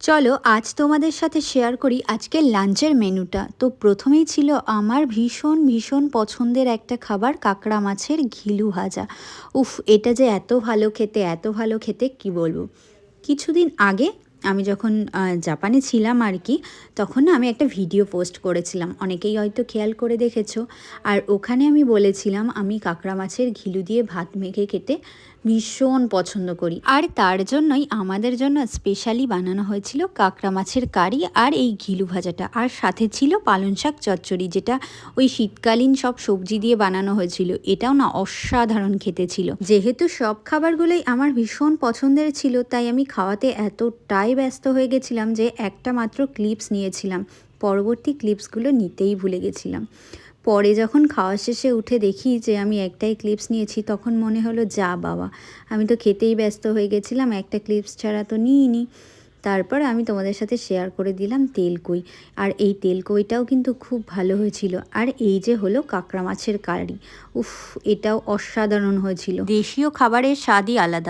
চলো আজ তোমাদের সাথে শেয়ার করি আজকের লাঞ্চের মেনুটা। তো প্রথমেই ছিল আমার ভীষণ ভীষণ পছন্দের একটা খাবার, কাঁকড়া মাছের ঘিলু ভাজা। উফ, এটা যে এত ভালো খেতে, এত ভালো খেতে কি বলবো। কিছুদিন আগে আমি যখন জাপানে ছিলাম আর কি, তখন না আমি একটা ভিডিও পোস্ট করেছিলাম, অনেকেই হয়তো খেয়াল করে দেখেছো। আর ওখানে আমি বলেছিলাম আমি কাঁকড়া মাছের ঘিলু দিয়ে ভাত মেখে খেতে ভীষণ পছন্দ করি। আর তার জন্যই আমাদের জন্য স্পেশালি বানানো হয়েছিল কাঁকড়া মাছের কারি আর এই ঘিলু ভাজাটা, আর সাথে ছিল পালং শাক চচ্চড়ি, যেটা ওই শীতকালীন সব সবজি দিয়ে বানানো হয়েছিল। এটাও না অসাধারণ খেতে ছিল। যেহেতু সব খাবারগুলোই আমার ভীষণ পছন্দের ছিল, তাই আমি খাওয়াতে এতটাই ব্যস্ত হয়ে গেছিলাম যে একটা মাত্র ক্লিপস নিয়েছিলাম, পরবর্তী ক্লিপসগুলো নিতেই ভুলে গেছিলাম। পরে যখন খাওয়া শেষে উঠে দেখি যে আমি একটাই ক্লিপস নিয়েছি, তখন মনে হলো যা বাবা, আমি তো খেতেই ব্যস্ত হয়ে গেছিলাম, একটা ক্লিপস ছাড়া তো নিইনি। তারপর আমি তোমাদের সাথে শেয়ার করে দিলাম তেলকই, আর এই তেলকইটাও কিন্তু খুব ভালো হয়েছিল। আর এই যে হলো কাঁকড়া মাছের কারি, উফ, এটাও অসাধারণ হয়েছিল। দেশীয় খাবারের স্বাদই আলাদা।